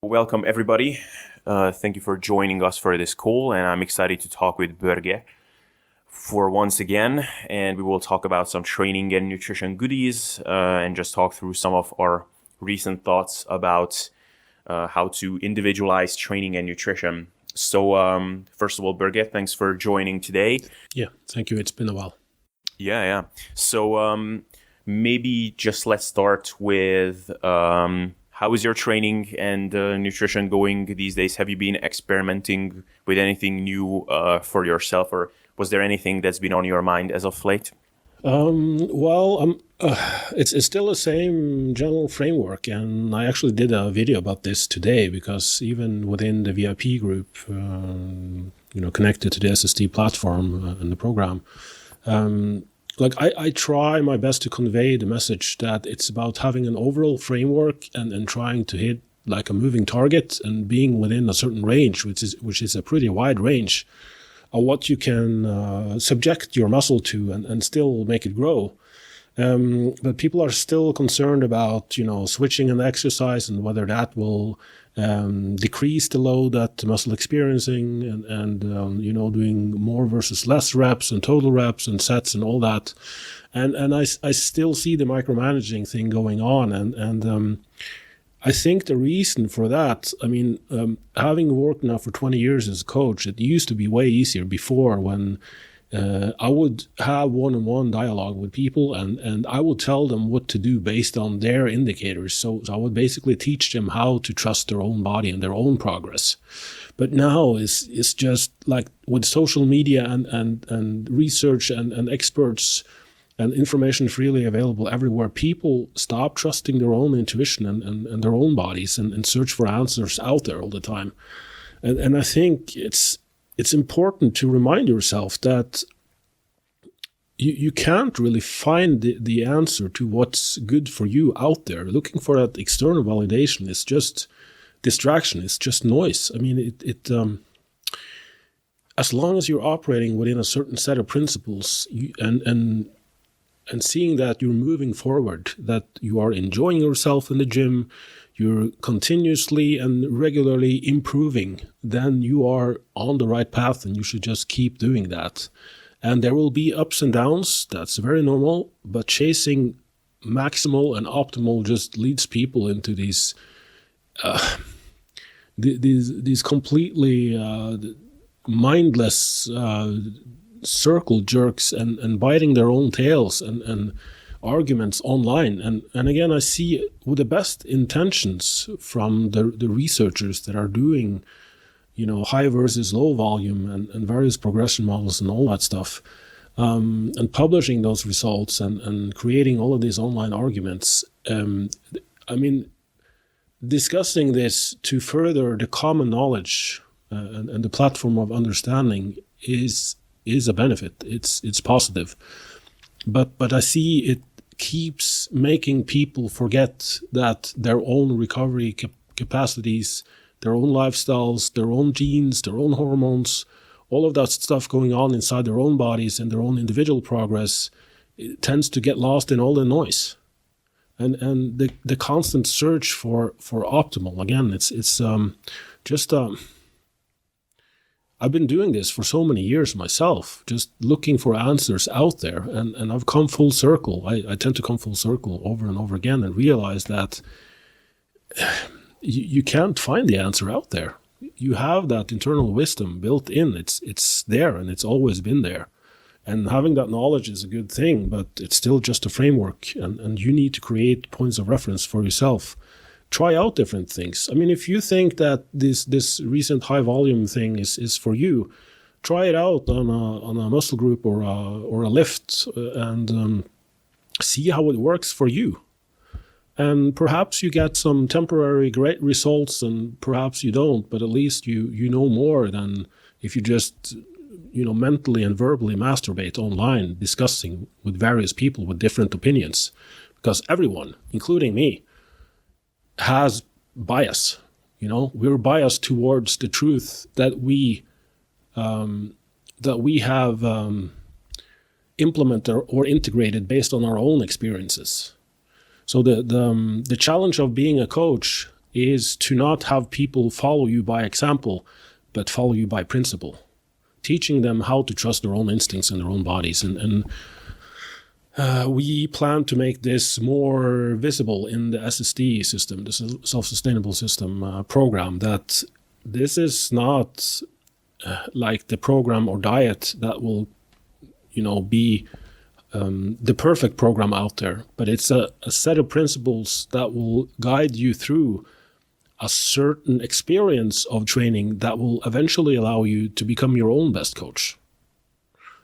Welcome, everybody. Thank you for joining us for this call, and I'm excited to talk with Borge for once again, and we will talk about some training and nutrition goodies and just talk through some of our recent thoughts about how to individualize training and nutrition. So first of all, Borge, thanks for joining today. Yeah, thank you. It's been a while. Yeah. So maybe just let's start with how is your training and nutrition going these days? Have you been experimenting with anything new for yourself, or was there anything that's been on your mind as of late? It's still the same general framework, and I actually did a video about this today because even within the VIP group, connected to the SSD platform and the program, I try my best to convey the message that it's about having an overall framework and trying to hit like a moving target and being within a certain range, which is a pretty wide range of what you can subject your muscle to and still make it grow. But people are still concerned about, switching an exercise and whether that will decrease the load that the muscle experiencing and doing more versus less reps and total reps and sets and all that. And I still see the micromanaging thing going on. And I think the reason for that, having worked now for 20 years as a coach, it used to be way easier before when I would have one-on-one dialogue with people and I would tell them what to do based on their indicators. So I would basically teach them how to trust their own body and their own progress. But now it's just like with social media and research and experts and information freely available everywhere, people stop trusting their own intuition and their own bodies and search for answers out there all the time. And I think it's important to remind yourself that you can't really find the answer to what's good for you out there. Looking for that external validation is just distraction. It's just noise. As long as you're operating within a certain set of principles and seeing that you're moving forward, that you are enjoying yourself in the gym, you're continuously and regularly improving, then you are on the right path and you should just keep doing that. And there will be ups and downs, that's very normal, but chasing maximal and optimal just leads people into these completely mindless circle jerks and biting their own tails and arguments online. And again, I see with the best intentions from the researchers that are doing, high versus low volume and various progression models and all that stuff, and publishing those results and creating all of these online arguments. Discussing this to further the common knowledge and the platform of understanding is a benefit. It's positive. But I see it keeps making people forget that their own recovery capacities, their own lifestyles, their own genes, their own hormones, all of that stuff going on inside their own bodies and their own individual progress, it tends to get lost in all the noise. And the constant search for optimal, again, it's I've been doing this for so many years myself, just looking for answers out there. And I've come full circle. I tend to come full circle over and over again and realize that you can't find the answer out there. You have that internal wisdom built in. It's there and it's always been there. And having that knowledge is a good thing, but it's still just a framework. And you need to create points of reference for yourself. Try out different things. If you think that this recent high volume thing is for you, try it out on a muscle group or a lift and see how it works for you. And perhaps you get some temporary great results, and perhaps you don't. But at least you know more than if you just mentally and verbally masturbate online, discussing with various people with different opinions, because everyone, including me, has bias. We're biased towards the truth that we have implemented or integrated based on our own experiences. So the challenge of being a coach is to not have people follow you by example, but follow you by principle. Teaching them how to trust their own instincts and their own bodies. And we plan to make this more visible in the SSD system, the self-sustainable system program, that this is not like the program or diet that will, be the perfect program out there, but it's a set of principles that will guide you through a certain experience of training that will eventually allow you to become your own best coach.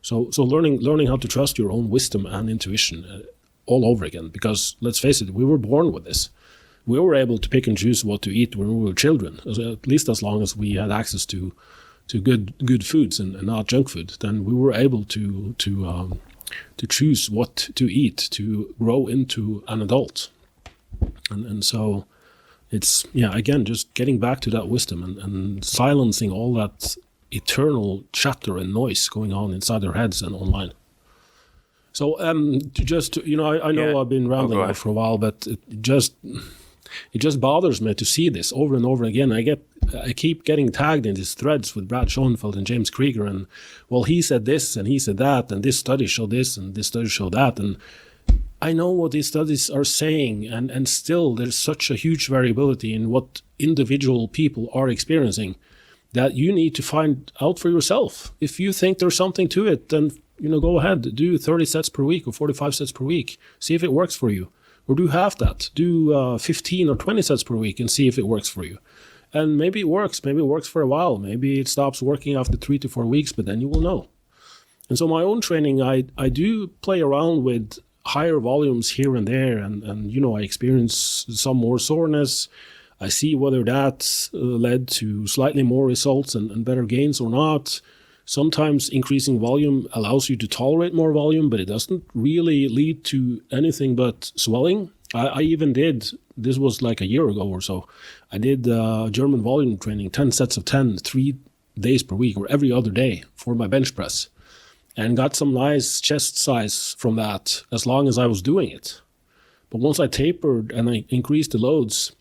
So learning how to trust your own wisdom and intuition all over again, because let's face it, we were born with this. We were able to pick and choose what to eat when we were children, at least as long as we had access to good foods and not junk food. Then we were able to choose what to eat to grow into an adult. And so it's, again, just getting back to that wisdom and silencing all that eternal chatter and noise going on inside their heads and online. So I know I've been rambling on for a while, but it just bothers me to see this over and over again. I keep getting tagged in these threads with Brad Schoenfeld and James Krieger, and well, he said this and he said that, and this study showed this and this study showed that, and I know what these studies are saying, and still there's such a huge variability in what individual people are experiencing that you need to find out for yourself. If you think there's something to it, then go ahead, do 30 sets per week or 45 sets per week, see if it works for you. Or do half that, do 15 or 20 sets per week and see if it works for you. And maybe it works for a while, maybe it stops working after 3 to 4 weeks, but then you will know. And so my own training, I do play around with higher volumes here and there, and I experience some more soreness. I see whether that led to slightly more results and better gains or not. Sometimes increasing volume allows you to tolerate more volume, but it doesn't really lead to anything but swelling. I even did, this was like a year ago or so, I did German volume training, 10 sets of 10, 3 days per week or every other day for my bench press, and got some nice chest size from that as long as I was doing it. But once I tapered and I increased the loads,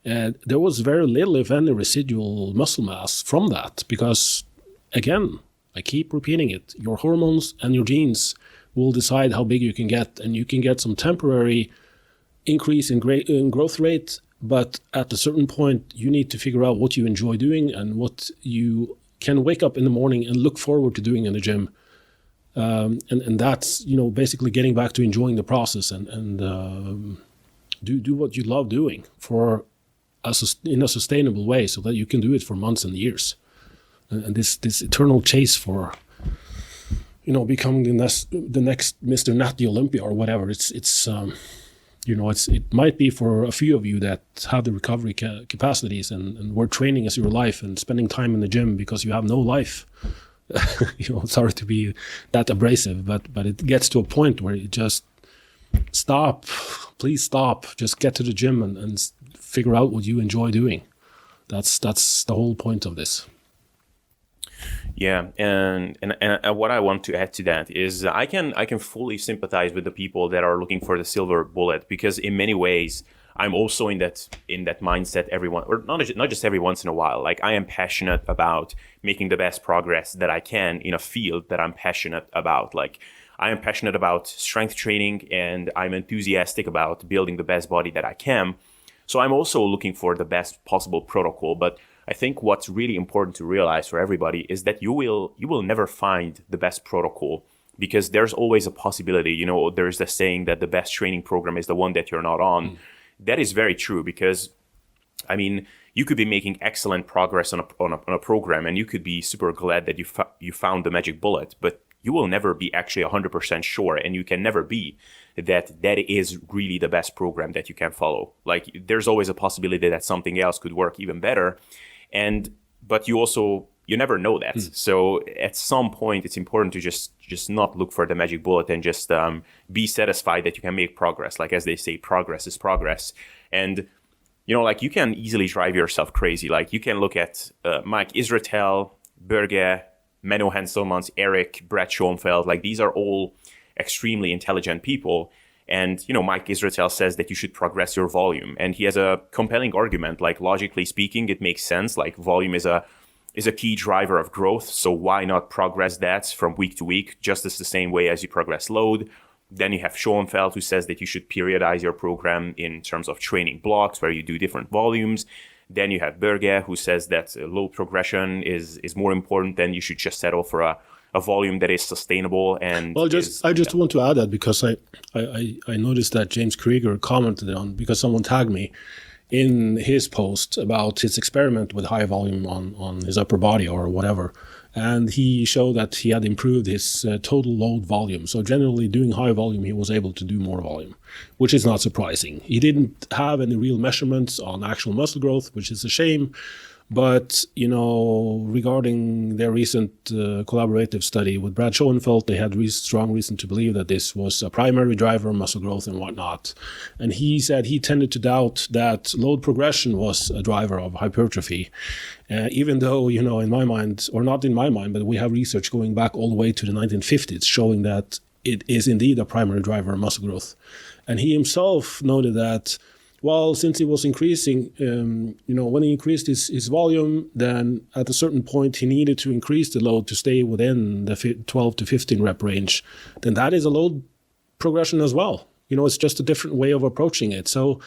there was very little, if any, residual muscle mass from that, because again, I keep repeating it, your hormones and your genes will decide how big you can get, and you can get some temporary increase in growth rate, but at a certain point you need to figure out what you enjoy doing and what you can wake up in the morning and look forward to doing in the gym. And that's, basically getting back to enjoying the process and do what you love doing in a sustainable way, so that you can do it for months and years. And this eternal chase for, becoming the next Mr. Natty Olympia or whatever, it might be for a few of you that have the recovery capacities and were training as your life and spending time in the gym because you have no life. Sorry to be that abrasive, but it gets to a point where you just please stop, just get to the gym and figure out what you enjoy doing. That's the whole point of this. Yeah, and what I want to add to that is I can fully sympathize with the people that are looking for the silver bullet, because in many ways I'm also in that mindset not just every once in a while. Like, I am passionate about making the best progress that I can in a field that I'm passionate about. Like, I am passionate about strength training, and I'm enthusiastic about building the best body that I can. So I'm also looking for the best possible protocol, but I think what's really important to realize for everybody is that you will never find the best protocol, because there's always a possibility. There's the saying that the best training program is the one that you're not on. That is very true, because you could be making excellent progress on a program, and you could be super glad that you found the magic bullet, but you will never be actually 100% sure, and you can never be that is really the best program that you can follow. Like, there's always a possibility that something else could work even better. But you never know that. So at some point, it's important to just not look for the magic bullet and just be satisfied that you can make progress. Like, as they say, progress is progress. And, you can easily drive yourself crazy. Like, you can look at Mike Israetel, Borge, Menno Henselmans, Eric, Brad Schoenfeld. Like, these are all extremely intelligent people. And, Mike Israetel says that you should progress your volume. And he has a compelling argument. Like, logically speaking, it makes sense. Like, volume is a key driver of growth. So why not progress that from week to week, just as the same way as you progress load? Then you have Schoenfeld, who says that you should periodize your program in terms of training blocks where you do different volumes. Then you have Borge, who says that load progression is more important than you should just settle for a volume that is sustainable. And well, I just want to add that because I noticed that James Krieger commented on, because someone tagged me in his post about his experiment with high volume on his upper body or whatever. And he showed that he had improved his total load volume. So generally doing high volume, he was able to do more volume, which is not surprising. He didn't have any real measurements on actual muscle growth, which is a shame. But, regarding their recent collaborative study with Brad Schoenfeld, they had strong reason to believe that this was a primary driver of muscle growth and whatnot. And he said he tended to doubt that load progression was a driver of hypertrophy, even though, in my mind, or not in my mind, but we have research going back all the way to the 1950s showing that it is indeed a primary driver of muscle growth. And he himself noted that, well, since he was increasing, when he increased his volume, then at a certain point he needed to increase the load to stay within the 12 to 15 rep range. Then that is a load progression as well. It's just a different way of approaching it. So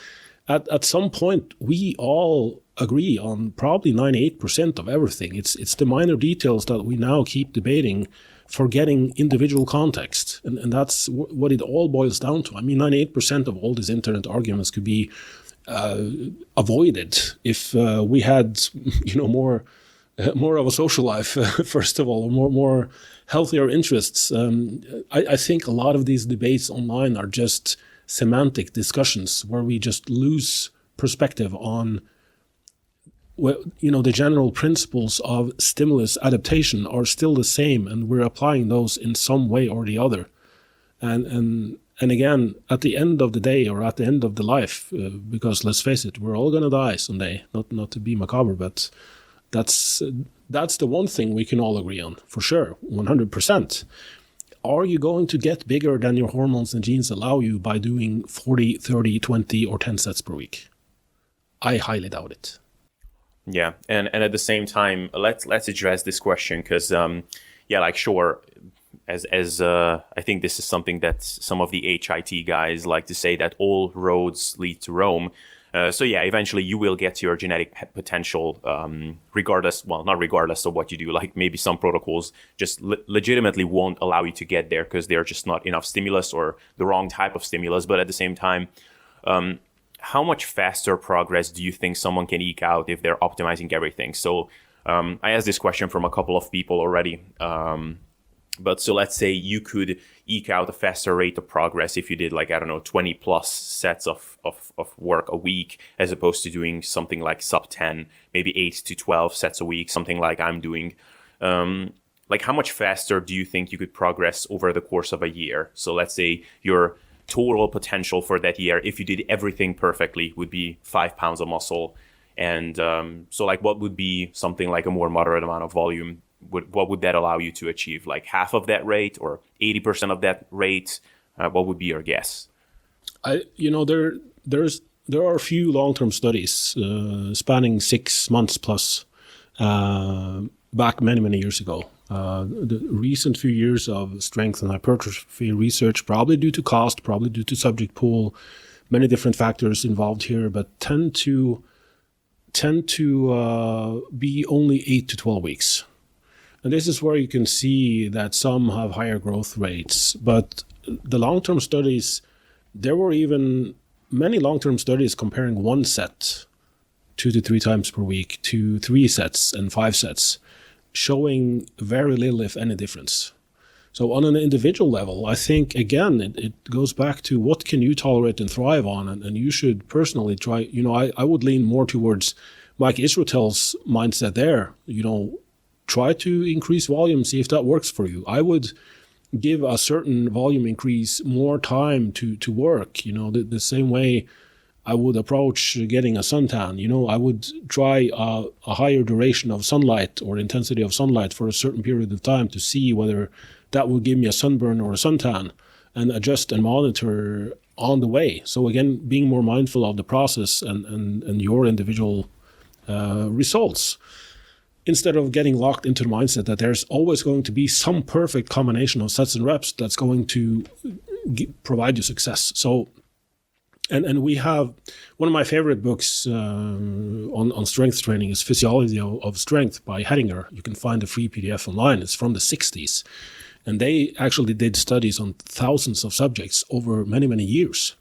at some point, we all agree on probably 98% of everything. It's the minor details that we now keep debating, forgetting individual context. And that's what it all boils down to. I mean, 98% of all these internet arguments could be avoided if we had, more of a social life, first of all, more healthier interests. I think a lot of these debates online are just semantic discussions where we just lose perspective on the general principles of stimulus adaptation are still the same, and we're applying those in some way or the other. And again, at the end of the day, or at the end of the life, because let's face it, we're all gonna die someday. Not to be macabre, but that's the one thing we can all agree on, for sure, 100%. Are you going to get bigger than your hormones and genes allow you by doing 40, 30, 20, or 10 sets per week? I highly doubt it. Yeah, and at the same time, let's address this question because, sure, as I think this is something that some of the HIT guys like to say, that all roads lead to Rome. Eventually you will get to your genetic potential, not regardless of what you do. Like maybe some protocols just legitimately won't allow you to get there because they're just not enough stimulus or the wrong type of stimulus. But at the same time, how much faster progress do you think someone can eke out if they're optimizing everything? So I asked this question from a couple of people already. But so let's say you could eke out a faster rate of progress if you did 20 plus sets of work a week, as opposed to doing something like sub 10, maybe 8 to 12 sets a week, something like I'm doing. How much faster do you think you could progress over the course of a year? So let's say your total potential for that year, if you did everything perfectly, would be 5 pounds of muscle. And what would be something like a more moderate amount of volume? What would that allow you to achieve? Like half of that rate or 80% of that rate? What would be your guess? There are a few long-term studies spanning 6 months plus back many years ago. The recent few years of strength and hypertrophy research, probably due to cost, probably due to subject pool, many different factors involved here, but tend to be only 8 to 12 weeks. And this is where you can see that some have higher growth rates. But the long-term studies, there were even many long-term studies comparing 1 set 2 to 3 times per week to 3 sets and 5 sets, showing very little, if any, difference. So on an individual level, I think, again, it goes back to what can you tolerate and thrive on, and you should personally try. I would lean more towards Mike Israetel's mindset there. Try to increase volume, see if that works for you. I would give a certain volume increase more time to work, the same way I would approach getting a suntan. I would try a higher duration of sunlight or intensity of sunlight for a certain period of time to see whether that will give me a sunburn or a suntan, and adjust and monitor on the way. So again, being more mindful of the process and your individual results, instead of getting locked into the mindset that there's always going to be some perfect combination of sets and reps that's going to provide you success. So, and we have one of my favorite books on strength training is Physiology of Strength by Hedinger. You can find a free PDF online. It's from the 60s. And they actually did studies on thousands of subjects over many, many years.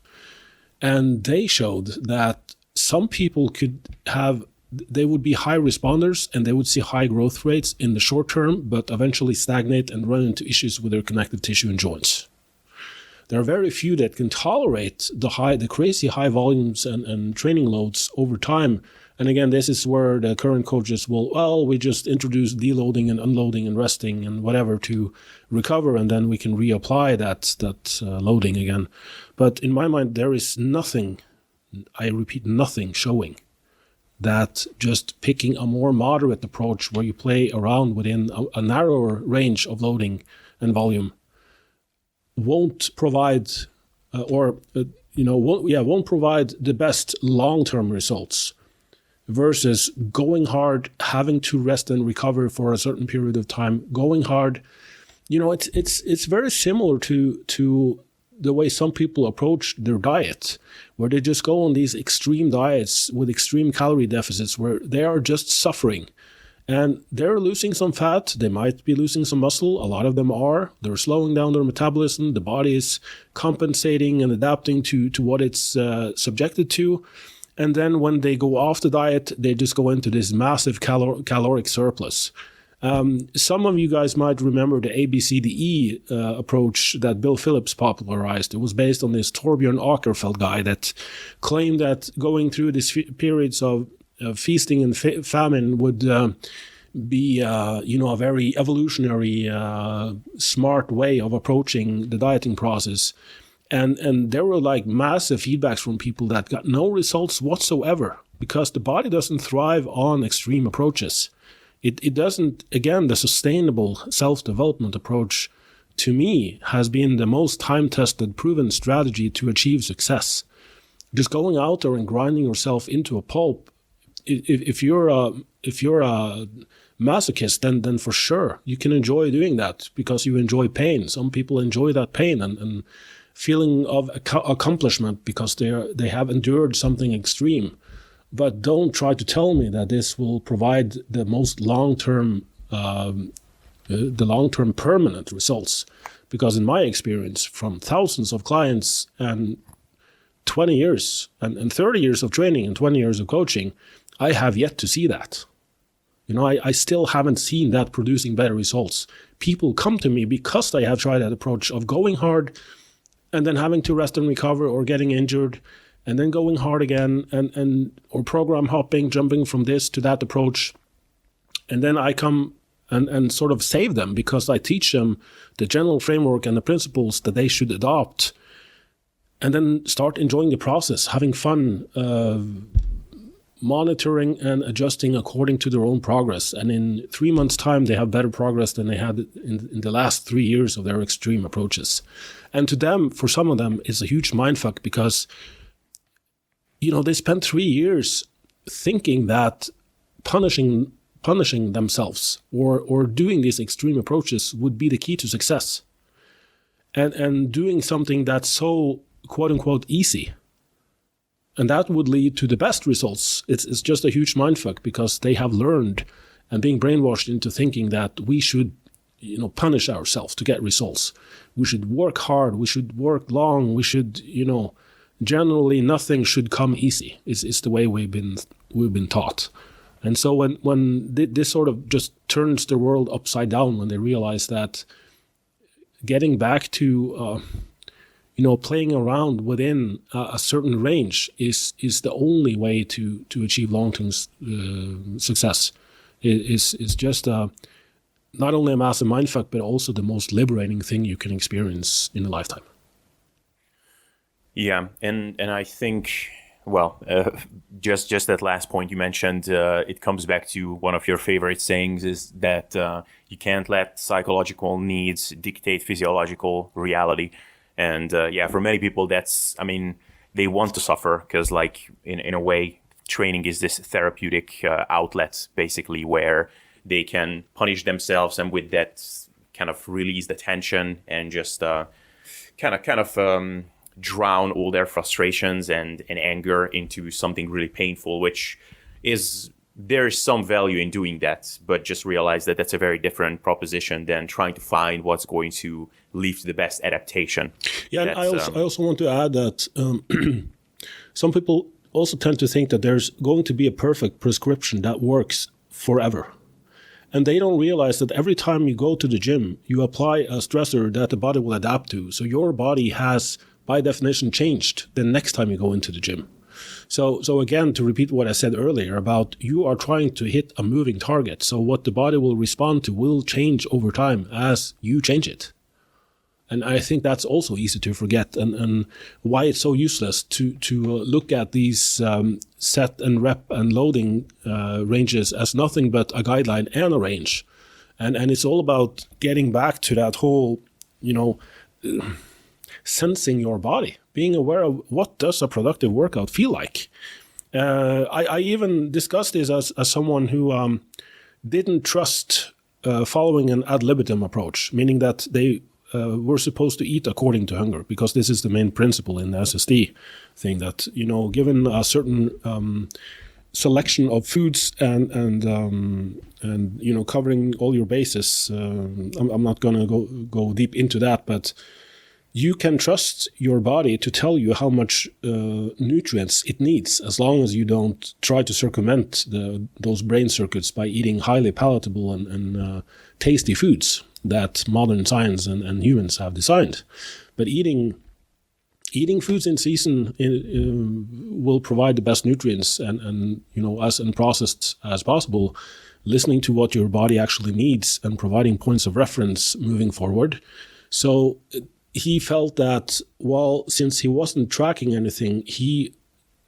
And they showed that some people they would be high responders and they would see high growth rates in the short term, but eventually stagnate and run into issues with their connective tissue and joints. There are very few that can tolerate the crazy high volumes and training loads over time. And again, this is where the current coaches we just introduce deloading and unloading and resting and whatever to recover, and then we can reapply that loading again. But in my mind, there is nothing, I repeat, nothing showing that just picking a more moderate approach where you play around within a narrower range of loading and volume won't provide won't provide the best long-term results versus going hard, having to rest and recover for a certain period of time. Going hard, it's very similar to the way some people approach their diet, where they just go on these extreme diets with extreme calorie deficits where they are just suffering. And they're losing some fat, they might be losing some muscle, a lot of them are. They're slowing down their metabolism, the body is compensating and adapting to what it's subjected to. And then when they go off the diet, they just go into this massive caloric surplus. Some of you guys might remember the ABCDE approach that Bill Phillips popularized. It was based on this Torbjörn Åkerfeldt guy that claimed that going through these periods of feasting and famine would be a very evolutionary, smart way of approaching the dieting process. And there were like massive feedbacks from people that got no results whatsoever because the body doesn't thrive on extreme approaches. It doesn't, again, the sustainable self-development approach to me has been the most time-tested, proven strategy to achieve success. Just going out there and grinding yourself into a pulp, if you're a masochist, then for sure you can enjoy doing that because you enjoy pain. Some people enjoy that pain and feeling of accomplishment because they have endured something extreme. But don't try to tell me that this will provide the most long-term permanent results, because in my experience, from thousands of clients and 20 years and 30 years of training and 20 years of coaching, I have yet to see that. I still haven't seen that producing better results. People come to me because they have tried that approach of going hard and then having to rest and recover or getting injured and then going hard again or program hopping, jumping from this to that approach. And then I come and sort of save them because I teach them the general framework and the principles that they should adopt and then start enjoying the process, having fun, monitoring and adjusting according to their own progress. And in 3 months' time, they have better progress than they had in the last 3 years of their extreme approaches. And to them, for some of them, it's a huge mindfuck because, they spent 3 years thinking that punishing themselves or doing these extreme approaches would be the key to success. And doing something that's so, quote unquote, easy. And that would lead to the best results. It's just a huge mindfuck because they have learned and being brainwashed into thinking that we should, punish ourselves to get results. We should work hard. We should work long. We should, generally nothing should come easy. It's the way we've been taught. And so when this sort of just turns the world upside down, when they realize that getting back to playing around within a certain range is the only way to achieve long-term success. Is just not only a massive mindfuck, but also the most liberating thing you can experience in a lifetime. Yeah, and I think, just that last point you mentioned, it comes back to one of your favorite sayings is that you can't let psychological needs dictate physiological reality. And for many people, they want to suffer because, like, in a way, training is this therapeutic outlet, basically, where they can punish themselves and with that kind of release the tension and just drown all their frustrations and anger into something really painful, which is, there's some value in doing that, but just realize that that's a very different proposition than trying to find what's going to lead to the best adaptation. Yeah, and I also want to add that some people also tend to think that there's going to be a perfect prescription that works forever. And they don't realize that every time you go to the gym, you apply a stressor that the body will adapt to. So your body has, by definition, changed the next time you go into the gym. So again, to repeat what I said earlier about you are trying to hit a moving target. So what the body will respond to will change over time as you change it. And I think that's also easy to forget, and why it's so useless to look at these set and rep and loading ranges as nothing but a guideline and a range. And it's all about getting back to that whole, sensing your body, being aware of what does a productive workout feel like. I even discussed this as someone who didn't trust following an ad libitum approach, meaning that they we're supposed to eat according to hunger, because this is the main principle in the SSD thing, that, given a certain selection of foods and covering all your bases, I'm not going to go deep into that, but you can trust your body to tell you how much nutrients it needs, as long as you don't try to circumvent those brain circuits by eating highly palatable and tasty foods that modern science and humans have designed. But eating foods in season will provide the best nutrients and as unprocessed as possible, listening to what your body actually needs and providing points of reference moving forward. So he felt that, since he wasn't tracking anything, he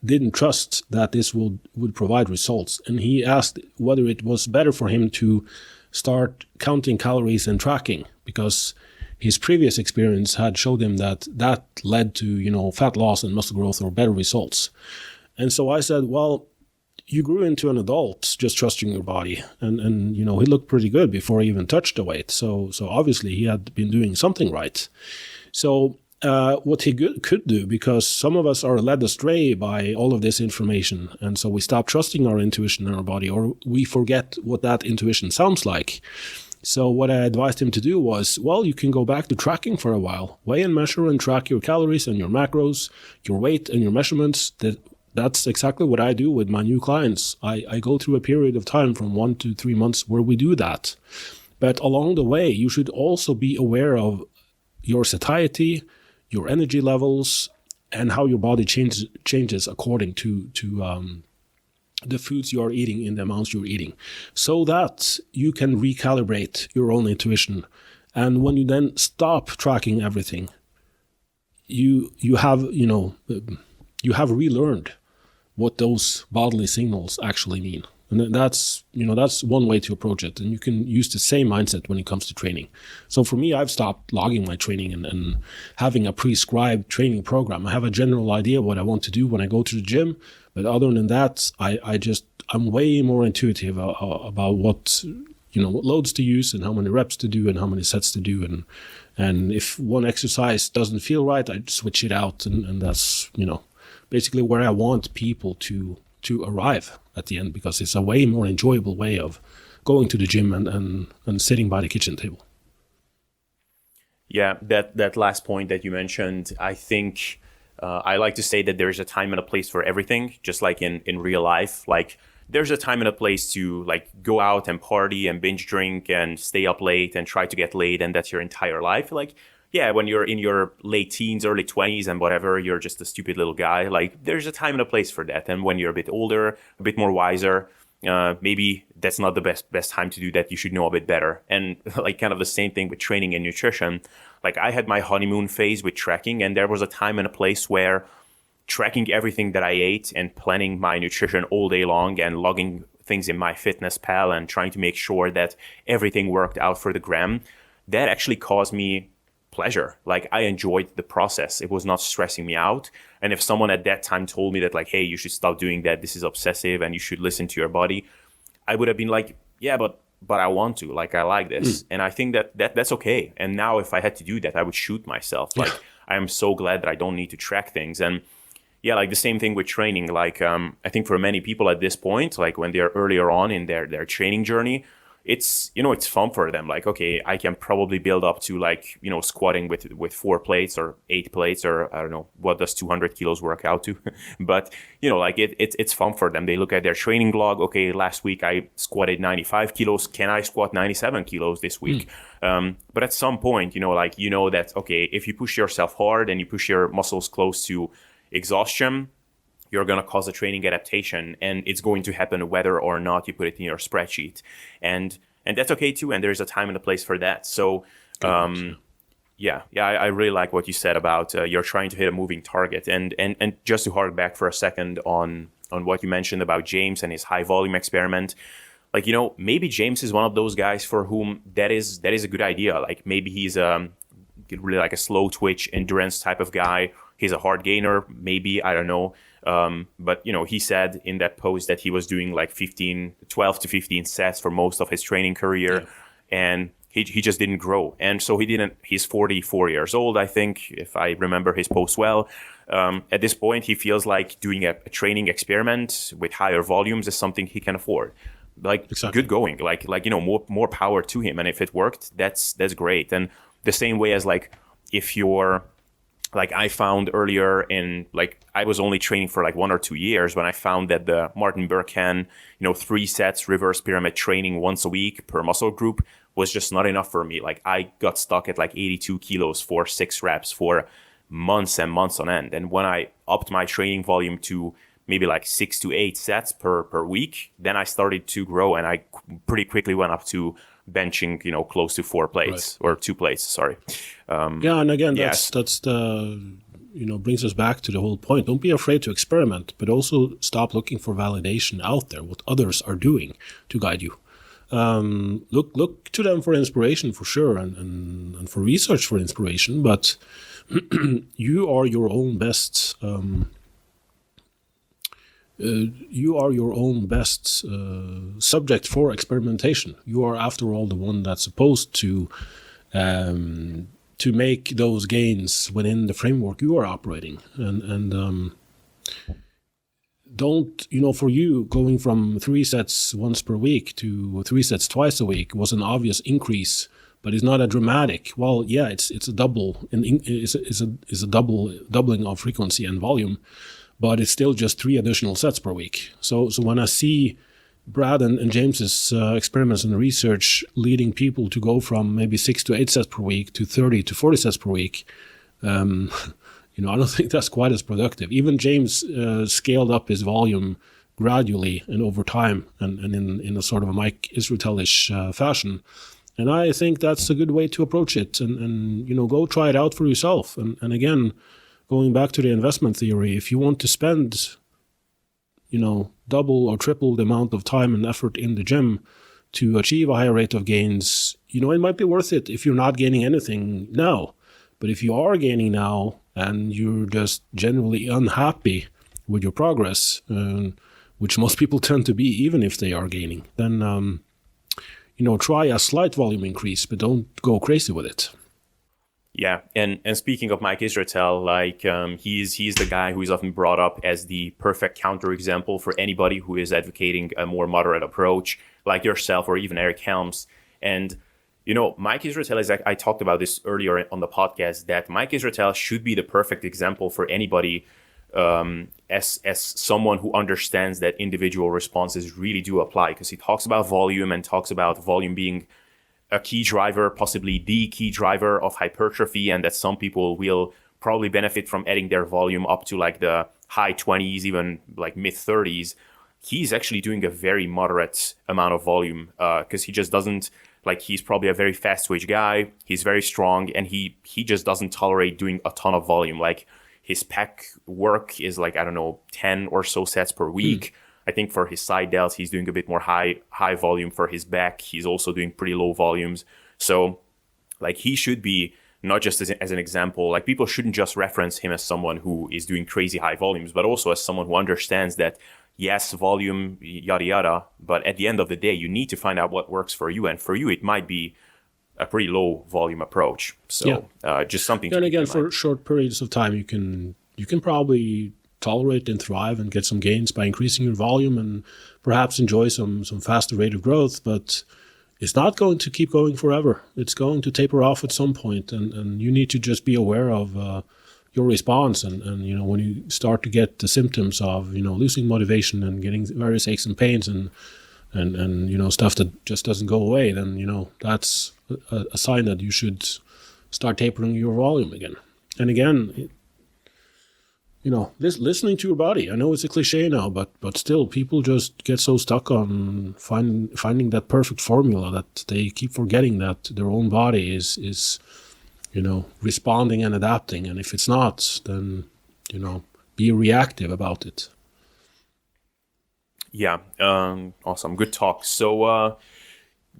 didn't trust that this would provide results. And he asked whether it was better for him to start counting calories and tracking, because his previous experience had showed him that led to, fat loss and muscle growth or better results. And so I said, you grew into an adult just trusting your body, and he looked pretty good before he even touched the weight. So obviously he had been doing something right. So what he could do, because some of us are led astray by all of this information, and so we stop trusting our intuition in our body, or we forget what that intuition sounds like. So what I advised him to do was, you can go back to tracking for a while, weigh and measure and track your calories and your macros, your weight and your measurements. That's exactly what I do with my new clients. I go through a period of time from 1 to 3 months where we do that. But along the way, you should also be aware of your satiety, your energy levels, and how your body changes according to the foods you are eating in the amounts you're eating, so that you can recalibrate your own intuition. And when you then stop tracking everything, you have relearned what those bodily signals actually mean. And that's one way to approach it. And you can use the same mindset when it comes to training. So for me, I've stopped logging my training and having a prescribed training program. I have a general idea what I want to do when I go to the gym. But other than that, I'm way more intuitive about what loads to use and how many reps to do and how many sets to do. And if one exercise doesn't feel right, I switch it out. And that's, basically where I want people to arrive at the end, because it's a way more enjoyable way of going to the gym and sitting by the kitchen table. Yeah, that last point that you mentioned, I think I like to say that there's a time and a place for everything, just like in real life. Like, there's a time and a place to go out and party and binge drink and stay up late and try to get laid, and that's your entire life. When you're in your late teens, early 20s and whatever, you're just a stupid little guy. There's a time and a place for that. And when you're a bit older, a bit more wiser, maybe that's not the best time to do that. You should know a bit better. And kind of the same thing with training and nutrition. I had my honeymoon phase with tracking, and there was a time and a place where tracking everything that I ate and planning my nutrition all day long and logging things in my fitness pal and trying to make sure that everything worked out for the gram, that actually caused me pleasure. Like I enjoyed the process. It was not stressing me out. And if someone at that time told me that like, hey, you should stop doing that, this is obsessive and you should listen to your body, I would have been like, yeah, but I want to, like, I like this. And I think that's okay. And now if I had to do that, I would shoot myself. Like, I am so glad that I don't need to track things. And yeah, like the same thing with training. Like, I think for many people at this point, like when they're earlier on in their training journey, it's, it's fun for them. Like, okay, I can probably build up to like, squatting with 4 plates or 8 plates, or I don't know, what does 200 kilos work out to? But, like it's fun for them. They look at their training log. Okay, last week I squatted 95 kilos. Can I squat 97 kilos this week? But at some point, like, that, okay, if you push yourself hard and you push your muscles close to exhaustion, you're going to cause a training adaptation, and it's going to happen whether or not you put it in your spreadsheet. And that's okay too. And there's a time and a place for that. So, yeah, I really like what you said about you're trying to hit a moving target. And just to hark back for a second on what you mentioned about James and his high volume experiment, like, maybe James is one of those guys for whom that is a good idea. Like maybe he's really like a slow twitch endurance type of guy. He's a hard gainer, maybe, I don't know. But, he said in that post that he was doing like 12 to 15 sets for most of his training career. And he just didn't grow. And so he's 44 years old, I think, if I remember his post well. At this point, he feels like doing a training experiment with higher volumes is something he can afford. Like, Good going, like, more power to him. And if it worked, that's great. And the same way as like, if you're, like I found earlier in, like, I was only training for like 1 or 2 years when I found that the Martin Burkhan, 3 sets reverse pyramid training once a week per muscle group was just not enough for me. Like I got stuck at like 82 kilos for 6 reps for months and months on end. And when I upped my training volume to maybe like 6 to 8 sets per week, then I started to grow, and I pretty quickly went up to benching, close to 4 plates or 2 plates. Sorry. And again, that's the, brings us back to the whole point. Don't be afraid to experiment, but also stop looking for validation out there, what others are doing to guide you. Look to them for inspiration, for sure, and for research for inspiration. But you are your own best. Subject for experimentation. You are, after all, the one that's supposed to make those gains within the framework you are operating. And don't, for you, going from 3 sets once per week to 3 sets twice a week was an obvious increase, but it's not a dramatic. Well, yeah, it's a double, it's a doubling of frequency and volume. But it's still just 3 additional sets per week. So when I see Brad and James's experiments and research leading people to go from maybe 6 to 8 sets per week to 30 to 40 sets per week, I don't think that's quite as productive. Even James scaled up his volume gradually and over time, and in a sort of a Mike Israetel-ish fashion. And I think that's a good way to approach it. And go try it out for yourself. And again, going back to the investment theory, if you want to spend, double or triple the amount of time and effort in the gym to achieve a higher rate of gains, it might be worth it if you're not gaining anything now. But if you are gaining now and you're just generally unhappy with your progress, which most people tend to be even if they are gaining, then, try a slight volume increase, but don't go crazy with it. Yeah, and speaking of Mike Israetel, like he's the guy who is often brought up as the perfect counterexample for anybody who is advocating a more moderate approach, like yourself or even Eric Helms. And Mike Israetel is, I talked about this earlier on the podcast, that Mike Israetel should be the perfect example for anybody as someone who understands that individual responses really do apply, because he talks about volume and talks about volume being a key driver, possibly the key driver of hypertrophy, and that some people will probably benefit from adding their volume up to like the high 20s, even like mid 30s. He's actually doing a very moderate amount of volume because he just doesn't, like, he's probably a very fast twitch guy. He's very strong, and he just doesn't tolerate doing a ton of volume. Like his pec work is like, I don't know, 10 or so sets per week. I think for his side delts, he's doing a bit more high volume. For his back, he's also doing pretty low volumes. So like he should be not just as an example. Like, people shouldn't just reference him as someone who is doing crazy high volumes, but also as someone who understands that, yes, volume, yada, yada, but at the end of the day, you need to find out what works for you. And for you, it might be a pretty low volume approach. So just something. And again, for short periods of time, you can probably tolerate and thrive and get some gains by increasing your volume and perhaps enjoy some faster rate of growth, but it's not going to keep going forever. It's going to taper off at some point, and you need to just be aware of your response. And when you start to get the symptoms of losing motivation and getting various aches and pains and stuff that just doesn't go away, then that's a sign that you should start tapering your volume again. And again, listening to your body. I know it's a cliche now, but still, people just get so stuck on finding that perfect formula that they keep forgetting that their own body is responding and adapting. And if it's not, then be reactive about it. Yeah, awesome, good talk. So,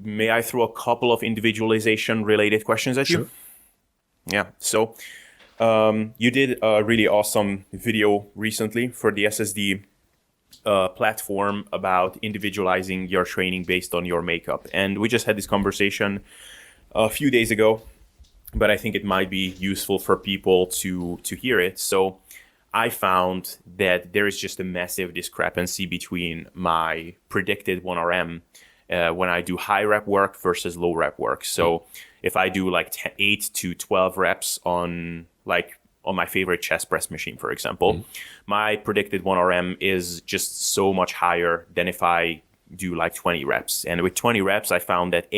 may I throw a couple of individualization related questions at you? Yeah. So. You did a really awesome video recently for the SSD platform about individualizing your training based on your makeup. And we just had this conversation a few days ago, but I think it might be useful for people to hear it. So I found that there is just a massive discrepancy between my predicted 1RM when I do high rep work versus low rep work. So if I do like 8 to 12 reps on my favorite chest press machine, for example, my predicted 1RM is just so much higher than if I do like 20 reps. And with 20 reps, I found that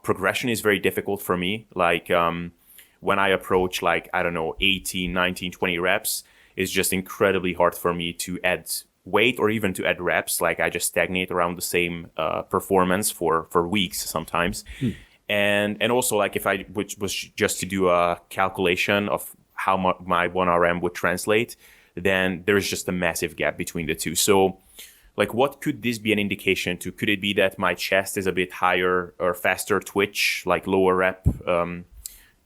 progression is very difficult for me. Like when I approach 18, 19, 20 reps, it's just incredibly hard for me to add weight or even to add reps. Like, I just stagnate around the same performance for weeks sometimes. And also, like, if I was just to do a calculation of how my 1RM would translate, then there's just a massive gap between the two. So, like, what could this be an indication to? Could it be that my chest is a bit higher or faster twitch, like lower rep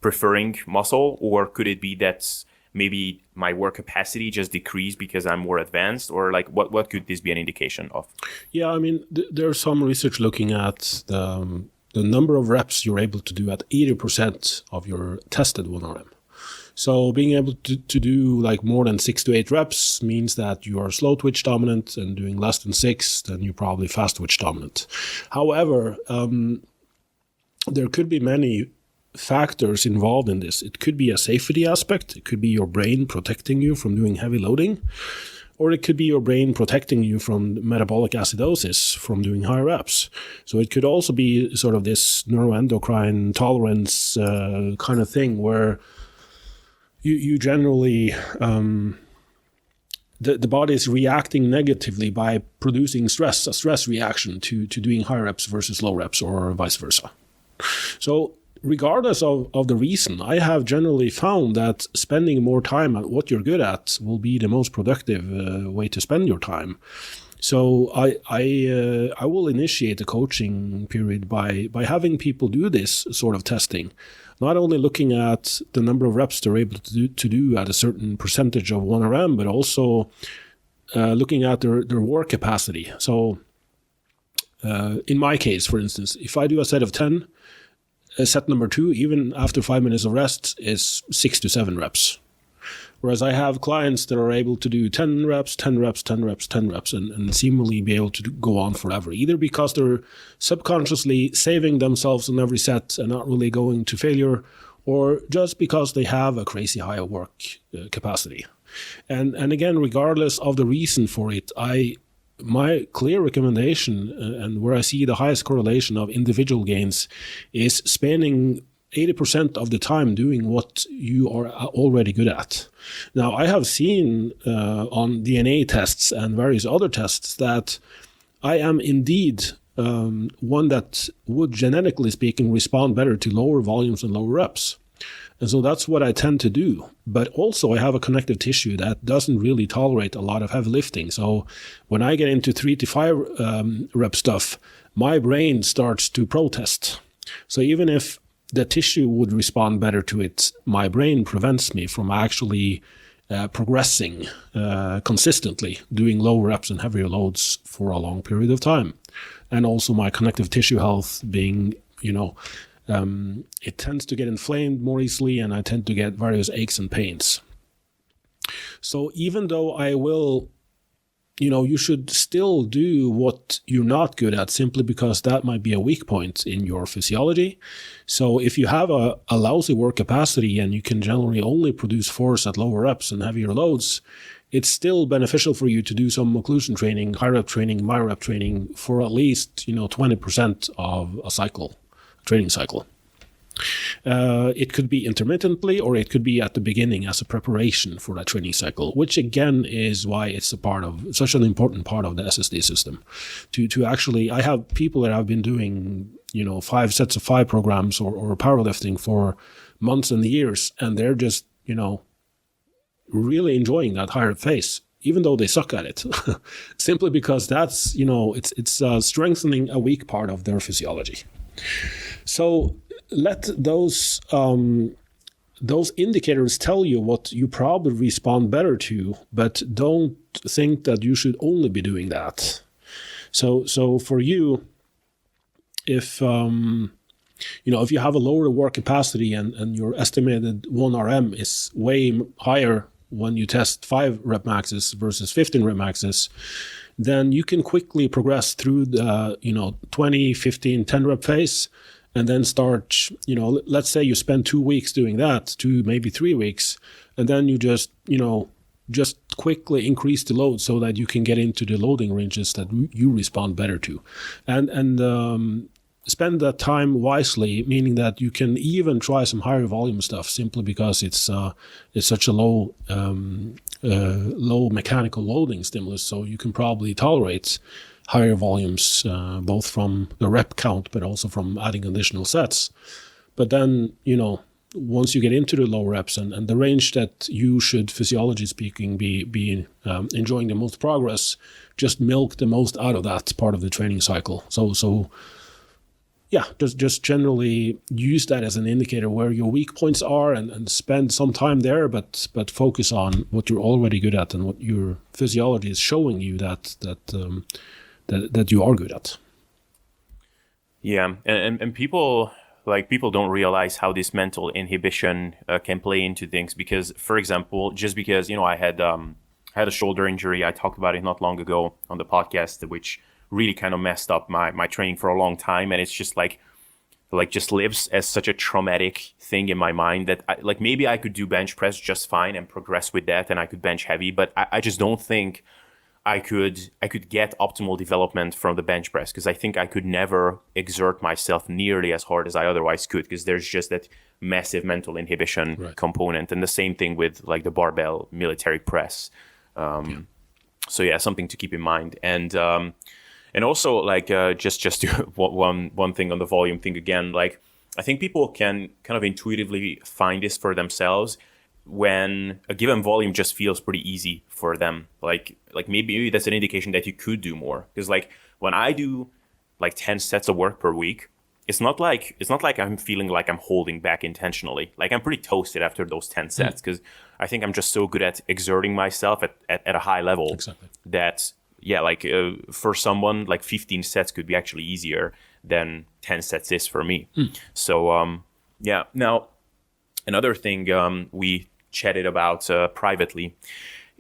preferring muscle? Or could it be that maybe my work capacity just decreased because I'm more advanced? Or like, what could this be an indication of? Yeah, I mean, there's some research looking at the number of reps you're able to do at 80% of your tested 1RM. So being able to do like more than 6 to 8 reps means that you are slow twitch dominant, and doing less than 6, then you're probably fast twitch dominant. However, there could be many factors involved in this. It could be a safety aspect. It could be your brain protecting you from doing heavy loading. Or it could be your brain protecting you from metabolic acidosis from doing high reps. So it could also be sort of this neuroendocrine tolerance kind of thing where you generally, the body is reacting negatively by producing a stress reaction to doing high reps versus low reps, or vice versa. So regardless of the reason, I have generally found that spending more time at what you're good at will be the most productive way to spend your time. So I will initiate the coaching period by having people do this sort of testing, not only looking at the number of reps they're able to do at a certain percentage of 1RM, but also looking at their work capacity. So in my case, for instance, if I do a set of 10, set number 2, even after 5 minutes of rest, is 6 to 7 reps. Whereas I have clients that are able to do 10 reps, 10 reps, 10 reps, 10 reps, and seemingly be able to go on forever, either because they're subconsciously saving themselves on every set and not really going to failure, or just because they have a crazy high work capacity. And again, regardless of the reason for it, my clear recommendation and where I see the highest correlation of individual gains is spending 80% of the time doing what you are already good at. Now, I have seen on DNA tests and various other tests that I am indeed one that would, genetically speaking, respond better to lower volumes and lower reps. And so that's what I tend to do. But also I have a connective tissue that doesn't really tolerate a lot of heavy lifting. So when I get into 3 to 5 rep stuff, my brain starts to protest. So even if the tissue would respond better to it. My brain prevents me from actually progressing consistently, doing low reps and heavier loads for a long period of time. And also my connective tissue health being, it tends to get inflamed more easily, and I tend to get various aches and pains. So even though I will, you should still do what you're not good at, simply because that might be a weak point in your physiology. So if you have a lousy work capacity and you can generally only produce force at lower reps and heavier loads, it's still beneficial for you to do some occlusion training, high rep training, my rep training for at least 20% of a training cycle. It could be intermittently, or it could be at the beginning as a preparation for that training cycle, which again is why it's such an important part of the SSD system. To actually, I have people that have been doing 5 sets of 5 programs or powerlifting for months and years, and they're just really enjoying that higher phase, even though they suck at it, simply because that's it's strengthening a weak part of their physiology. So let those indicators tell you what you probably respond better to, but don't think that you should only be doing that. So for you, if if you have a lower work capacity and your estimated 1 RM is way higher when you test 5 rep maxes versus 15 rep maxes, then you can quickly progress through the 20, 15, 10 rep phase. And then start, let's say you spend 2 weeks doing that, 2, maybe 3 weeks, and then you just quickly increase the load so that you can get into the loading ranges that you respond better to, and spend that time wisely, meaning that you can even try some higher volume stuff simply because it's such a low mechanical loading stimulus, so you can probably tolerate higher volumes, both from the rep count, but also from adding additional sets. But then, once you get into the low reps and the range that you should, physiology speaking, be enjoying the most progress, just milk the most out of that part of the training cycle. So yeah, just generally use that as an indicator where your weak points are, and spend some time there, but focus on what you're already good at and what your physiology is showing you that you are good at. Yeah, and people don't realize how this mental inhibition can play into things, because, for example, just because I had a shoulder injury, I talked about it not long ago on the podcast, which really kind of messed up my training for a long time, and it's just just lives as such a traumatic thing in my mind that maybe I could do bench press just fine and progress with that, and I could bench heavy, but I just don't think I could get optimal development from the bench press, because I think I could never exert myself nearly as hard as I otherwise could, because there's just that massive mental inhibition component. And the same thing with the barbell military press. So yeah, something to keep in mind. And also just one thing on the volume thing again, I think people can kind of intuitively find this for themselves when a given volume just feels pretty easy for them. Maybe that's an indication that you could do more, because when I do 10 sets of work per week, it's not like I'm feeling like I'm holding back intentionally. I'm pretty toasted after those 10 sets, because I think I'm just so good at exerting myself at a high level. Exactly. That for someone 15 sets could be actually easier than 10 sets is for me. So now another thing we chatted about privately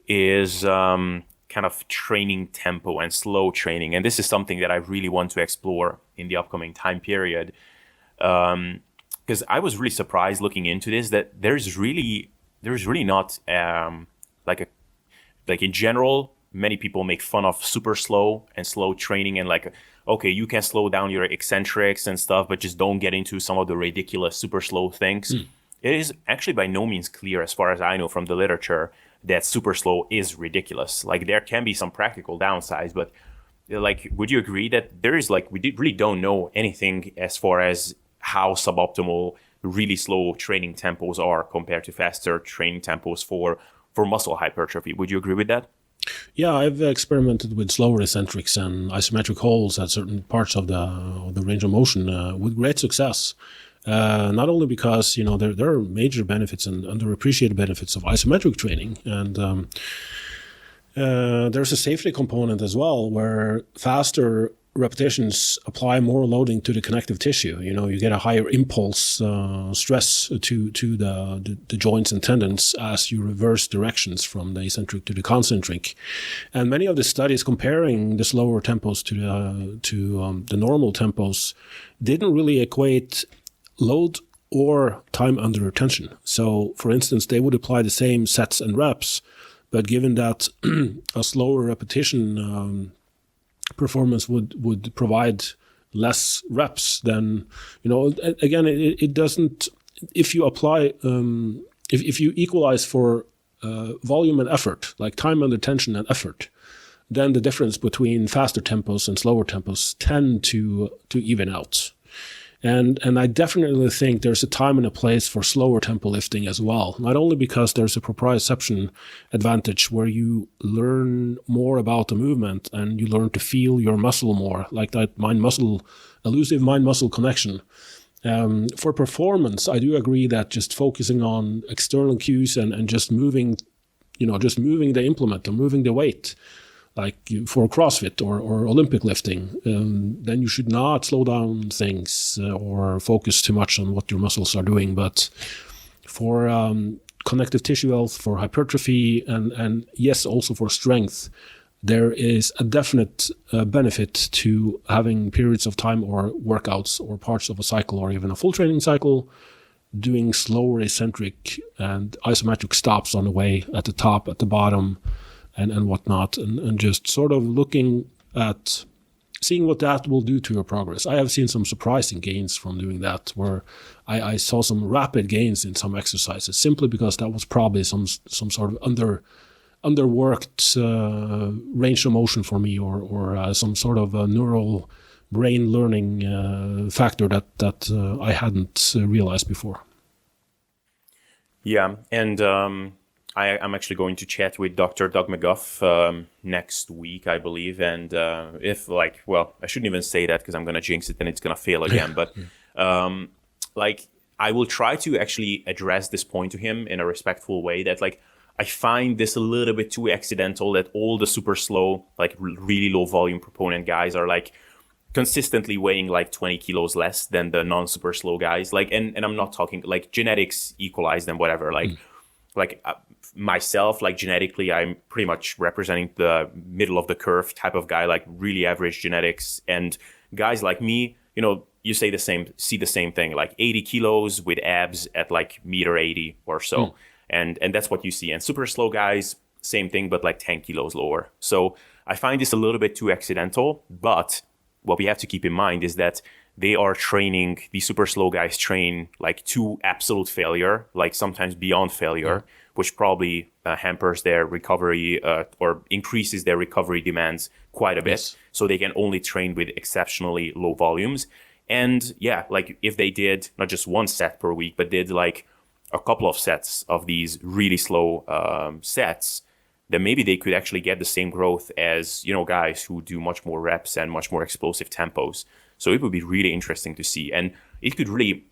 is kind of training tempo and slow training, and this is something that I really want to explore in the upcoming time period, because I was really surprised looking into this that there's really not in general, many people make fun of super slow and slow training, and okay, you can slow down your eccentrics and stuff, but just don't get into some of the ridiculous super slow things. It is actually by no means clear, as far as I know from the literature, that super slow is ridiculous. There can be some practical downsides, but would you agree that there is we really don't know anything as far as how suboptimal really slow training tempos are compared to faster training tempos for muscle hypertrophy? Would you agree with that? Yeah, I've experimented with slower eccentrics and isometric holds at certain parts of the range of motion with great success. Not only because there are major benefits and underappreciated benefits of isometric training, and there's a safety component as well, where faster repetitions apply more loading to the connective tissue. You get a higher impulse stress to the joints and tendons as you reverse directions from the eccentric to the concentric. And many of the studies comparing the slower tempos to the normal tempos didn't really equate load or time under tension. So, for instance, they would apply the same sets and reps, but given that a slower repetition performance would provide less reps, then again it doesn't. If you apply if you equalize for volume and effort, like time under tension and effort, then the difference between faster tempos and slower tempos tend to even out. And I definitely think there's a time and a place for slower tempo lifting as well, not only because there's a proprioception advantage where you learn more about the movement and you learn to feel your muscle more, like that elusive mind-muscle connection. For performance, I do agree that just focusing on external cues and just moving the implement or moving the weight, like for CrossFit or Olympic lifting, then you should not slow down things or focus too much on what your muscles are doing. But for connective tissue health, for hypertrophy, and yes, also for strength, there is a definite benefit to having periods of time or workouts or parts of a cycle or even a full training cycle doing slower eccentric and isometric stops on the way, at the top, at the bottom, and whatnot, and just sort of looking at seeing what that will do to your progress. I have seen some surprising gains from doing that, where I saw some rapid gains in some exercises, simply because that was probably some sort of underworked range of motion for me, or some sort of a neural brain learning factor that I hadn't realized before. Yeah, and I'm actually going to chat with Dr. Doug McGuff next week, I believe. And I shouldn't even say that because I'm going to jinx it and it's going to fail again. But I will try to actually address this point to him in a respectful way, that I find this a little bit too accidental, that all the super slow, really low volume proponent guys are consistently weighing 20 kilos less than the non-super slow guys. And I'm not talking genetics equalize them, whatever. Myself, genetically, I'm pretty much representing the middle of the curve type of guy, really average genetics. And guys like me, you see the same thing, 80 kilos with abs at 1.80 m or so. And that's what you see. And super slow guys, same thing, but 10 kilos lower. So I find this a little bit too accidental, but what we have to keep in mind is that they are training, the super slow guys train to absolute failure, sometimes beyond failure, which probably hampers their recovery or increases their recovery demands quite a bit. Yes. So they can only train with exceptionally low volumes. And yeah, if they did not just one set per week, but did a couple of sets of these really slow sets, then maybe they could actually get the same growth as, guys who do much more reps and much more explosive tempos. So it would be really interesting to see. And it could really,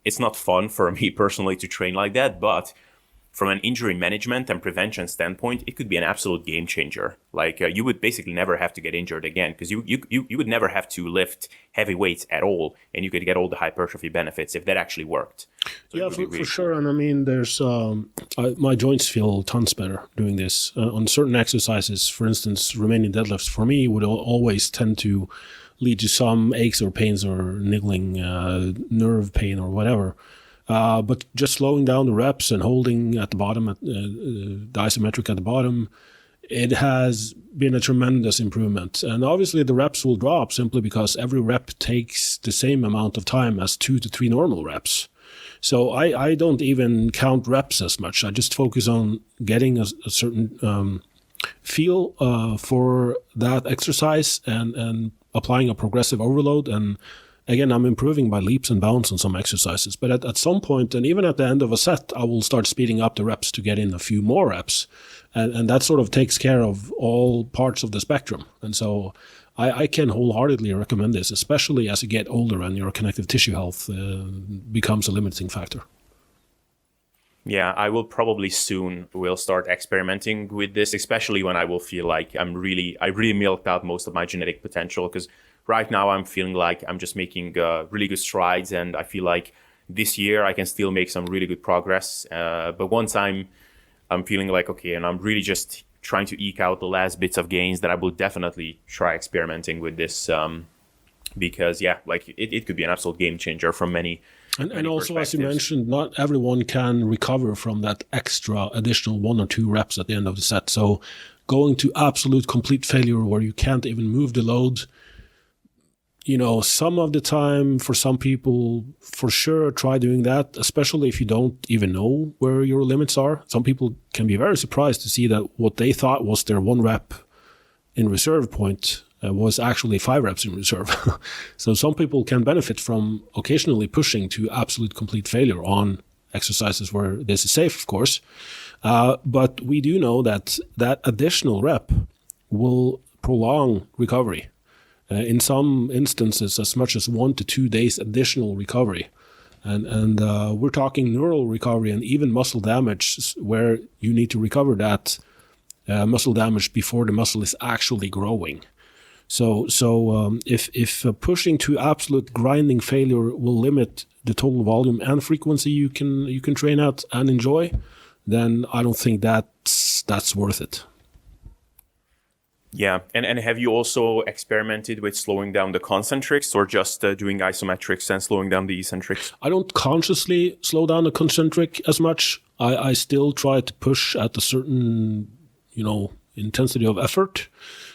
it's not fun for me personally to train like that, but from an injury management and prevention standpoint, it could be an absolute game changer. You would basically never have to get injured again, because you would never have to lift heavy weights at all, and you could get all the hypertrophy benefits if that actually worked. So yeah, for sure. And I mean, there's my joints feel tons better doing this. On certain exercises, for instance, remaining deadlifts for me would always tend to lead to some aches or pains or niggling nerve pain or whatever. But just slowing down the reps and holding at the bottom, the isometric at the bottom, it has been a tremendous improvement. And obviously the reps will drop simply because every rep takes the same amount of time as 2 to 3 normal reps. So I don't even count reps as much. I just focus on getting a certain feel for that exercise and applying a progressive overload. And again, I'm improving by leaps and bounds on some exercises. But at some point, and even at the end of a set, I will start speeding up the reps to get in a few more reps. And that sort of takes care of all parts of the spectrum. And so I can wholeheartedly recommend this, especially as you get older and your connective tissue health becomes a limiting factor. Yeah, I will probably soon will start experimenting with this, especially when I will feel like I really milked out most of my genetic potential. Because right now I'm feeling like I'm just making really good strides, and I feel like this year I can still make some really good progress. But once I'm feeling like okay, and I'm really just trying to eke out the last bits of gains, that I will definitely try experimenting with this. Because yeah, like it could be an absolute game changer from many. And also, as you mentioned, not everyone can recover from that extra additional 1 or 2 reps at the end of the set. So going to absolute complete failure where you can't even move the load, some of the time for some people, for sure, try doing that, especially if you don't even know where your limits are. Some people can be very surprised to see that what they thought was their 1 rep in reserve point was actually 5 reps in reserve. So some people can benefit from occasionally pushing to absolute complete failure on exercises where this is safe, of course. But we do know that additional rep will prolong recovery. In some instances, as much as 1 to 2 days additional recovery. And we're talking neural recovery and even muscle damage, where you need to recover that muscle damage before the muscle is actually growing. So if pushing to absolute grinding failure will limit the total volume and frequency you can train at and enjoy, then I don't think that's worth it. Yeah, and have you also experimented with slowing down the concentrics, or just doing isometrics and slowing down the eccentrics? I don't consciously slow down the concentric as much. I still try to push at a certain intensity of effort.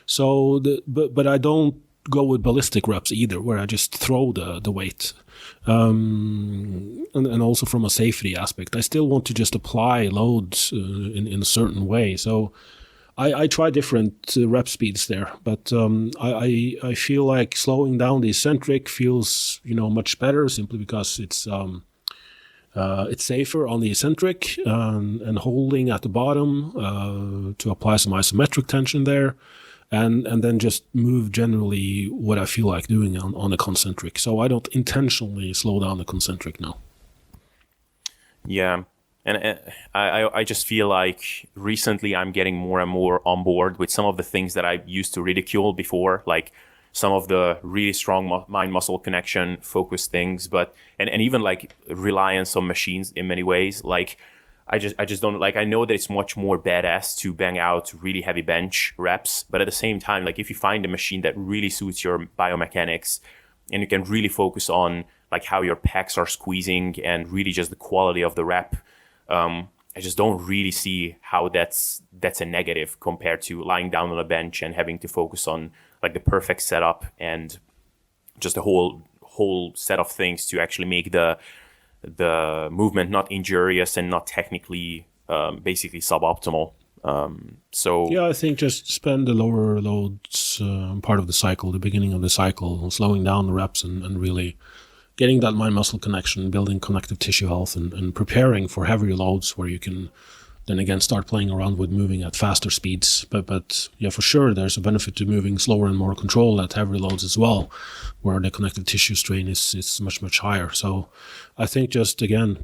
So, but I don't go with ballistic reps either, where I just throw the weight. And also from a safety aspect, I still want to just apply loads in a certain way. So I try different rep speeds there, but I feel like slowing down the eccentric feels much better, simply because it's safer on the eccentric, and holding at the bottom to apply some isometric tension there. And then just move generally what I feel like doing on the concentric. So I don't intentionally slow down the concentric now. Yeah, and I just feel like recently I'm getting more and more on board with some of the things that I used to ridicule before, like some of the really strong mind-muscle connection focused things, and even like reliance on machines in many ways. Like I just don't like, I know that it's much more badass to bang out really heavy bench reps, but at the same time, like if you find a machine that really suits your biomechanics and you can really focus on like how your pecs are squeezing and really just the quality of the rep, I just don't really see how that's a negative compared to lying down on a bench and having to focus on like the perfect setup and just a whole set of things to actually make the movement not injurious and not technically basically suboptimal. I think just spend the lower loads part of the cycle, the beginning of the cycle, slowing down the reps and really getting that mind-muscle connection, building connective tissue health, and preparing for heavier loads where you can then again start playing around with moving at faster speeds. But yeah, for sure, there's a benefit to moving slower and more controlled at heavier loads as well, where the connective tissue strain is much, much higher. So I think just, again,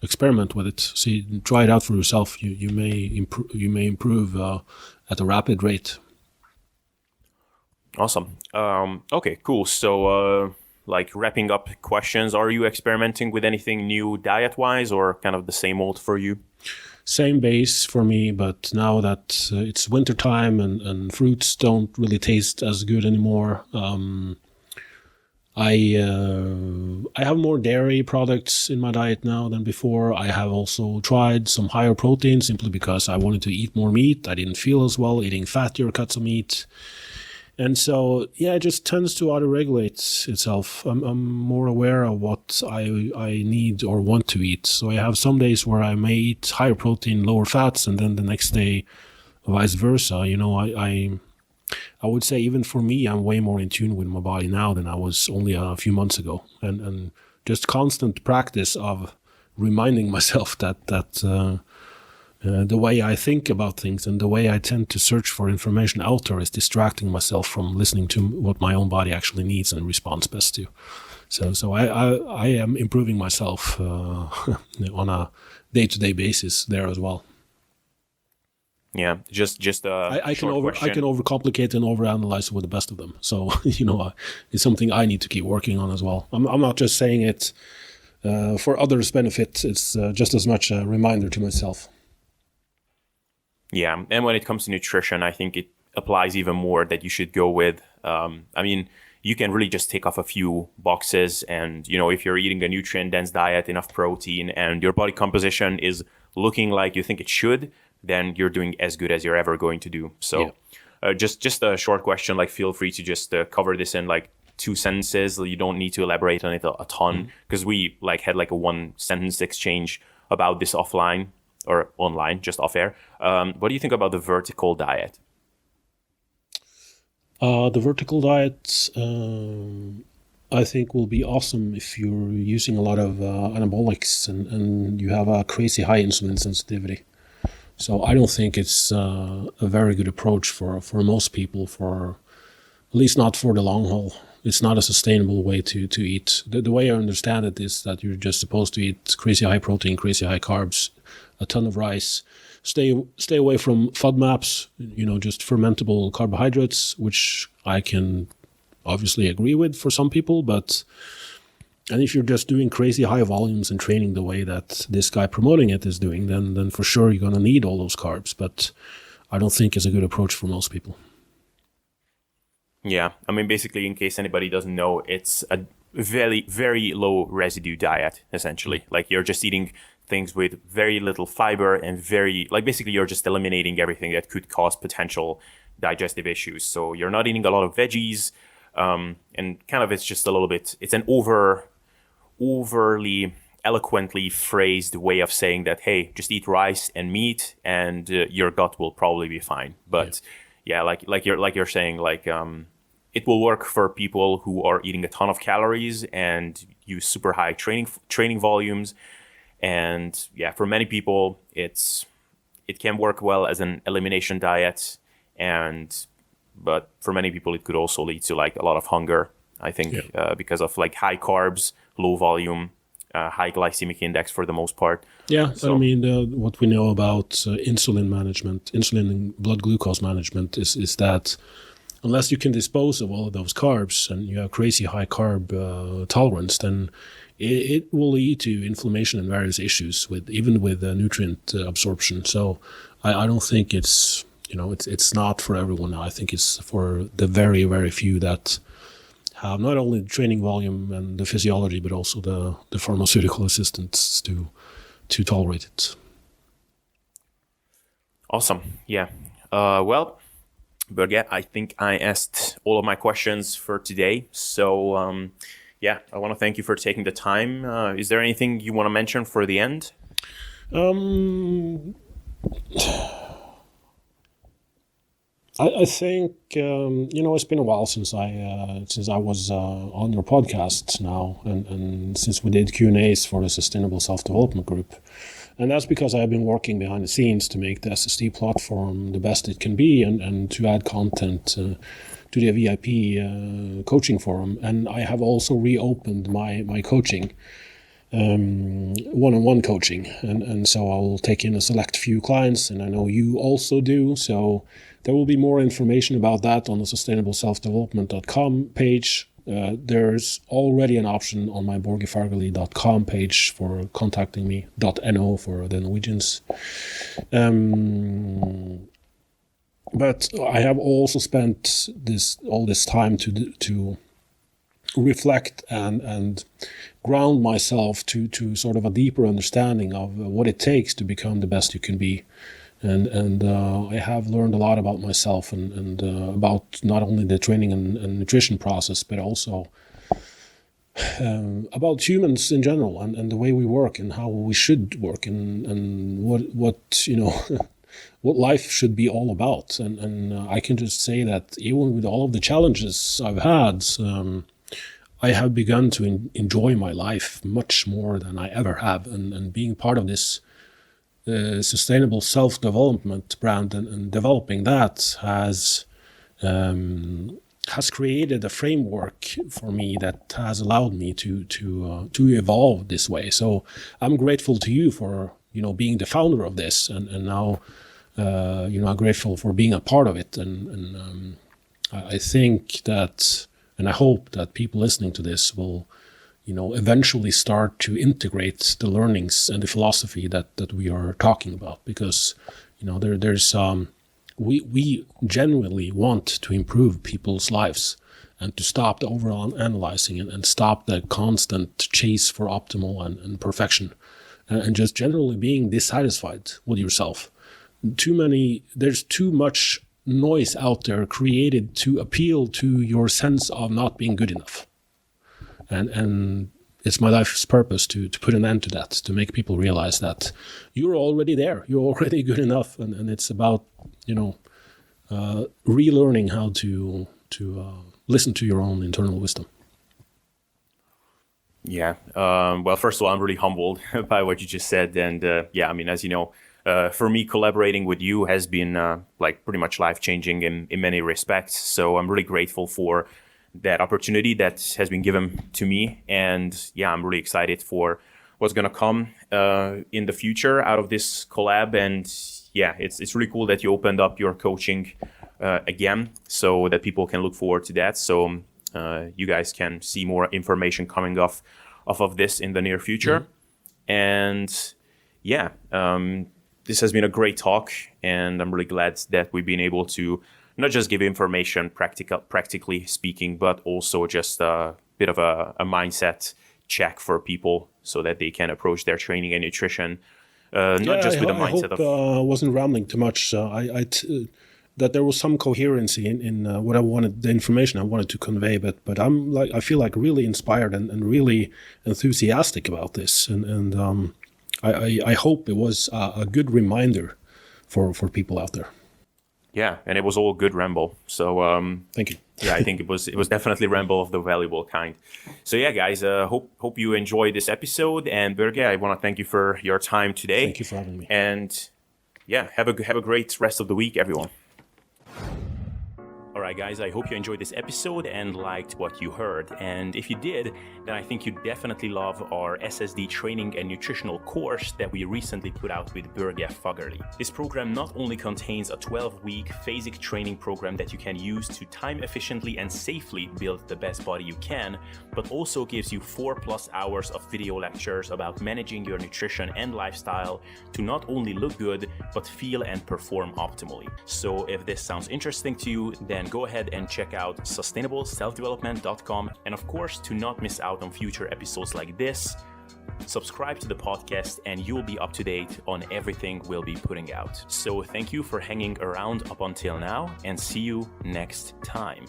experiment with it. See, try it out for yourself. You may improve at a rapid rate. Awesome. Okay, cool. So like wrapping up questions, are you experimenting with anything new diet-wise, or kind of the same old for you? Same base for me, but now that it's winter time and fruits don't really taste as good anymore, I have more dairy products in my diet now than before. I have also tried some higher protein simply because I wanted to eat more meat. I didn't feel as well eating fattier cuts of meat. And so, yeah, it just tends to auto-regulate itself. I'm more aware of what I need or want to eat. So I have some days where I may eat higher protein, lower fats, and then the next day, vice versa. I would say even for me, I'm way more in tune with my body now than I was only a few months ago. And just constant practice of reminding myself that the way I think about things and the way I tend to search for information out there is distracting myself from listening to what my own body actually needs and responds best to. So I am improving myself on a day-to-day basis there as well. Yeah, just a I can overcomplicate and overanalyze with the best of them. So it's something I need to keep working on as well. I'm not just saying it for others' benefit. It's just as much a reminder to myself. Yeah, and when it comes to nutrition, I think it applies even more that you should go with. You can really just tick off a few boxes, and if you're eating a nutrient-dense diet, enough protein, and your body composition is looking like you think it should, then you're doing as good as you're ever going to do. So just a short question, like feel free to just cover this in like 2 sentences. You don't need to elaborate on it a ton, because we had like a 1-sentence exchange about this offline or online, just off air. What do you think about the vertical diet? The vertical diet, I think, will be awesome if you're using a lot of anabolics and you have a crazy high insulin sensitivity. So I don't think it's a very good approach for most people, at least not for the long haul. It's not a sustainable way to eat. The way I understand it is that you're just supposed to eat crazy high protein, crazy high carbs, a ton of rice, stay away from FODMAPs, just fermentable carbohydrates, which I can obviously agree with for some people, and if you're just doing crazy high volumes and training the way that this guy promoting it is doing, then for sure you're going to need all those carbs. But I don't think it's a good approach for most people. Yeah, basically, in case anybody doesn't know, it's a very, very low residue diet, essentially. Like you're just eating things with very little fiber and basically you're just eliminating everything that could cause potential digestive issues. So you're not eating a lot of veggies, and kind of it's just a little bit, it's an overly eloquently phrased way of saying that, hey, just eat rice and meat and your gut will probably be fine. But like you're saying, it will work for people who are eating a ton of calories and use super high training volumes. And for many people, it can work well as an elimination diet, but for many people, it could also lead to a lot of hunger, I think, because of high carbs, low volume, high glycemic index for the most part. Yeah, so, what we know about insulin management, insulin and blood glucose management is that unless you can dispose of all of those carbs and you have crazy high carb tolerance, then it will lead to inflammation and various issues even with nutrient absorption. So I don't think it's not for everyone. I think it's for the very, very few that have not only the training volume and the physiology, but also the pharmaceutical assistance to tolerate it. Awesome. Yeah. Well, Borge, I think I asked all of my questions for today. So, I want to thank you for taking the time. Is there anything you want to mention for the end? I think it's been a while since I was on your podcast now, and since we did Q&As for the Sustainable Self-Development Group, and that's because I've been working behind the scenes to make the SSD platform the best it can be, and to add content to the VIP coaching forum, and I have also reopened my coaching. One-on-one coaching, and so I'll take in a select few clients, and I know you also do, so there will be more information about that on the sustainableselfdevelopment.com page. There's already an option on my borgefagerli.com page for contacting me, .no for the Norwegians. But I have also spent all this time to reflect and ground myself to sort of a deeper understanding of what it takes to become the best you can be. And I have learned a lot about myself and about not only the training and nutrition process, but also about humans in general and the way we work and how we should work and what what life should be all about. And I can just say that even with all of the challenges I've had, I have begun to enjoy my life much more than I ever have, and being part of this sustainable self-development brand and developing that has created a framework for me that has allowed me to evolve this way. So I'm grateful to you for being the founder of this, and now I'm grateful for being a part of it. And I think that, and I hope that people listening to this will eventually start to integrate the learnings and the philosophy that we are talking about, because there's we genuinely want to improve people's lives and to stop the overall analyzing and stop the constant chase for optimal and perfection, and just generally being dissatisfied with yourself. There's too much noise out there created to appeal to your sense of not being good enough. And it's my life's purpose to put an end to that, to make people realize that you're already there, you're already good enough, and it's about relearning how to listen to your own internal wisdom. Yeah. Well, first of all, I'm really humbled by what you just said, and as you know, for me, collaborating with you has been pretty much life-changing in many respects. So I'm really grateful for that opportunity that has been given to me, and I'm really excited for what's going to come in the future out of this collab. And it's really cool that you opened up your coaching again, so that people can look forward to that. So you guys can see more information coming off of this in the near future. And this has been a great talk, and I'm really glad that we've been able to not just give information practically speaking, but also just a bit of a mindset check for people so that they can approach their training and nutrition not just with a mindset of... I wasn't rambling too much. That there was some coherency in what I wanted, the information I wanted to convey, but I feel like really inspired and really enthusiastic about this, and I hope it was a good reminder for people out there. Yeah, and it was all good ramble. So thank you. I think it was definitely ramble of the valuable kind. So guys, hope you enjoyed this episode. And Borge, I want to thank you for your time today. Thank you for having me. And have a great rest of the week, everyone. Alright guys, I hope you enjoyed this episode and liked what you heard. And if you did, then I think you'd definitely love our SSD training and nutritional course that we recently put out with Borge Fagerli. This program not only contains a 12-week phasic training program that you can use to time efficiently and safely build the best body you can, but also gives you 4+ hours of video lectures about managing your nutrition and lifestyle to not only look good, but feel and perform optimally. So if this sounds interesting to you, then go ahead and check out sustainableselfdevelopment.com. And of course, to not miss out on future episodes like this, subscribe to the podcast and you'll be up to date on everything we'll be putting out. So thank you for hanging around up until now, and see you next time.